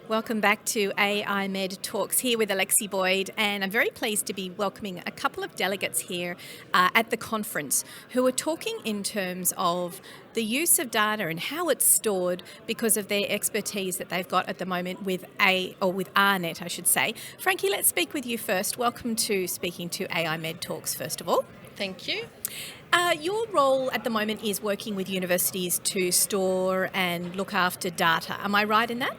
Welcome back to AIMe Talks here with Alexi Boyd, and I'm very pleased to be welcoming a couple of delegates here at the conference who are talking in terms of the use of data and how it's stored because of their expertise that they've got at the moment with AARNET, I should say. Frankie, let's speak with you first. Welcome to speaking to AIMe Talks, first of all. Thank you. Your role at the moment is working with universities to store and look after data. Am I right in that?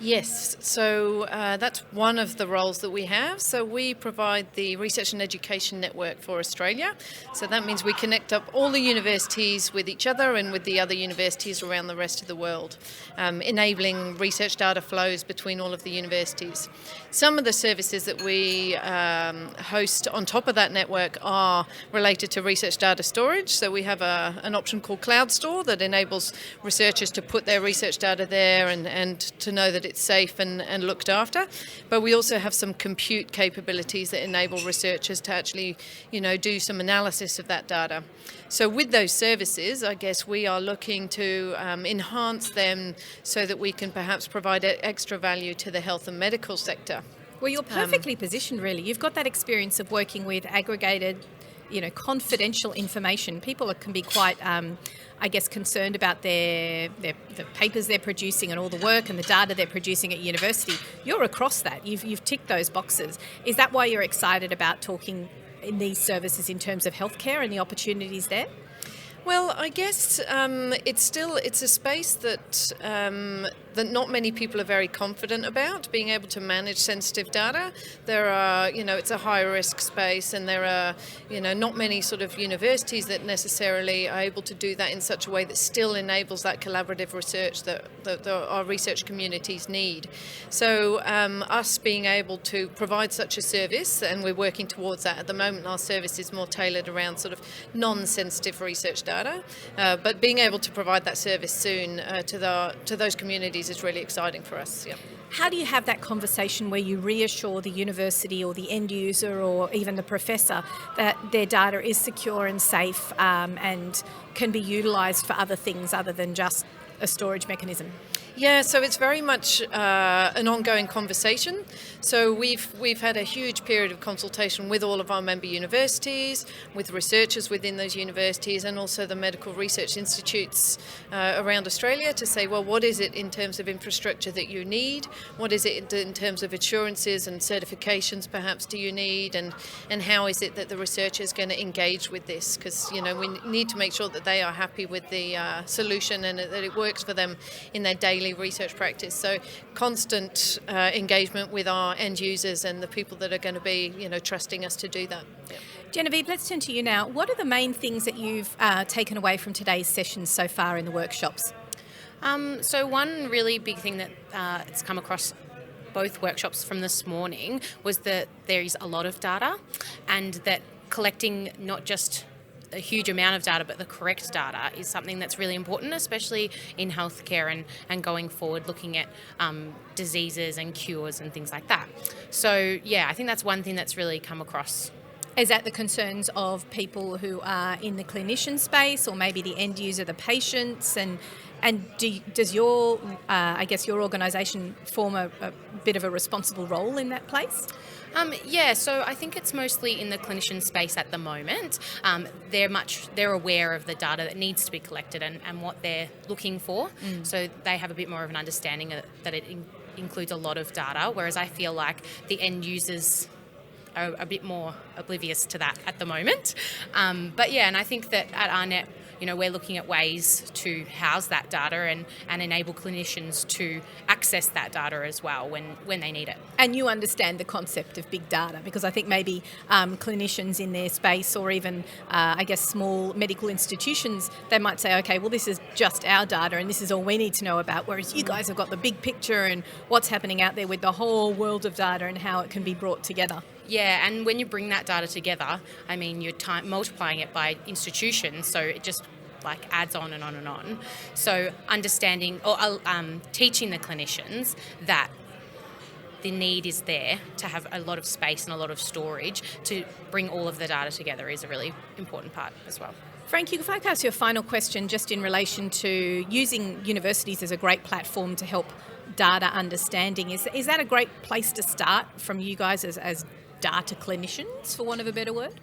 Yes, so that's one of the roles that we have. So we provide the Research and Education Network for Australia. So that means we connect up all the universities with each other and with the other universities around the rest of the world, enabling research data flows between all of the universities. Some of the services that we host on top of that network are related to research data storage. So we have an option called Cloud Store that enables researchers to put their research data there and to know that it's safe and looked after. But we also have some compute capabilities that enable researchers to actually, do some analysis of that data. So with those services, I guess we are looking to enhance them so that we can perhaps provide extra value to the health and medical sector. Well, you're perfectly positioned, really. You've got that experience of working with aggregated, confidential information. People can be quite, concerned about the papers they're producing and all the work and the data they're producing at university. You're across that. You've ticked those boxes. Is that why you're excited about talking in these services in terms of healthcare and the opportunities there? Well, I guess it's a space that not many people are very confident about, being able to manage sensitive data. There are, it's a high risk space, and there are, not many sort of universities that necessarily are able to do that in such a way that still enables that collaborative research that our research communities need. So us being able to provide such a service, and we're working towards that at the moment, our service is more tailored around sort of non-sensitive research data, but being able to provide that service soon to those communities is really exciting for us. Yeah. How do you have that conversation where you reassure the university or the end user or even the professor that their data is secure and safe and can be utilised for other things other than just a storage mechanism? Yeah, so it's very much an ongoing conversation. So we've had a huge period of consultation with all of our member universities, with researchers within those universities, and also the medical research institutes around Australia to say, well, what is it in terms of infrastructure that you need? What is it in terms of assurances and certifications perhaps do you need? And how is it that the researcher is going to engage with this? Because, we need to make sure that they are happy with the solution and that it works for them in their daily research practice. So constant engagement with our end users and the people that are going to be, trusting us to do that. Yeah. Genevieve, let's turn to you now. What are the main things that you've taken away from today's sessions so far in the workshops? So one really big thing that it's come across both workshops from this morning was that there is a lot of data, and that collecting not just a huge amount of data, but the correct data is something that's really important, especially in healthcare and going forward, looking at diseases and cures and things like that. So, yeah, I think that's one thing that's really come across. Is that the concerns of people who are in the clinician space, or maybe the end user, the patients, and does your organisation form a bit of a responsible role in that place? So I think it's mostly in the clinician space at the moment. They're aware of the data that needs to be collected and what they're looking for. So they have a bit more of an understanding that it includes a lot of data, whereas I feel like the end users are a bit more oblivious to that at the moment. And I think that at AARNET, we're looking at ways to house that data and enable clinicians to access that data as well when they need it. And you understand the concept of big data, because I think maybe clinicians in their space, or even, small medical institutions, they might say, okay, well, this is just our data and this is all we need to know about, whereas you guys have got the big picture and what's happening out there with the whole world of data and how it can be brought together. Yeah, and when you bring that data together, you're multiplying it by institutions, so it just adds on and on and on. So understanding or teaching the clinicians that the need is there to have a lot of space and a lot of storage to bring all of the data together is a really important part as well. Frankie, if I could ask you a final question just in relation to using universities as a great platform to help data understanding. Is that a great place to start from you guys as data clinicians, for want of a better word?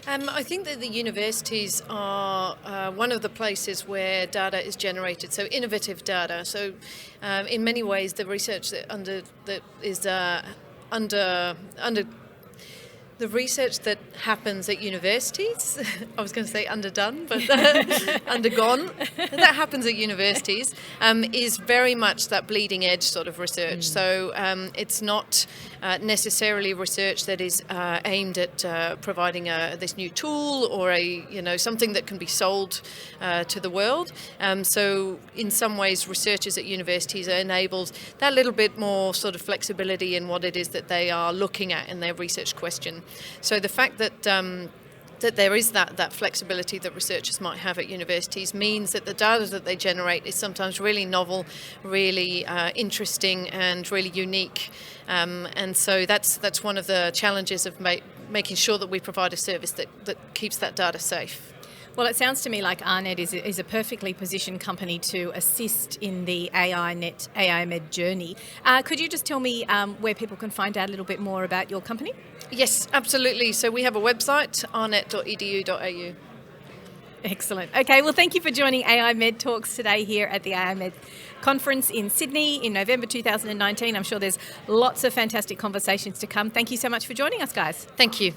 I think that the universities are one of the places where data is generated, so innovative data. So in many ways, the research that is under the research that happens at universities, I was going to say underdone, but undergone, that happens at universities, is very much that bleeding edge sort of research. So it's not necessarily research that is aimed at providing this new tool or something that can be sold to the world. So in some ways, researchers at universities are enabled that little bit more sort of flexibility in what it is that they are looking at in their research question. So the fact that that there is that flexibility that researchers might have at universities means that the data that they generate is sometimes really novel, really interesting and really unique. And so that's one of the challenges of making sure that we provide a service that keeps that data safe. Well, it sounds to me like AARNET is a perfectly positioned company to assist in the AIME journey. Could you just tell me where people can find out a little bit more about your company? Yes, absolutely. So we have a website, arnet.edu.au. Excellent. Okay, well, thank you for joining AIME Talks today here at the AIME conference in Sydney in November 2019. I'm sure there's lots of fantastic conversations to come. Thank you so much for joining us, guys. Thank you.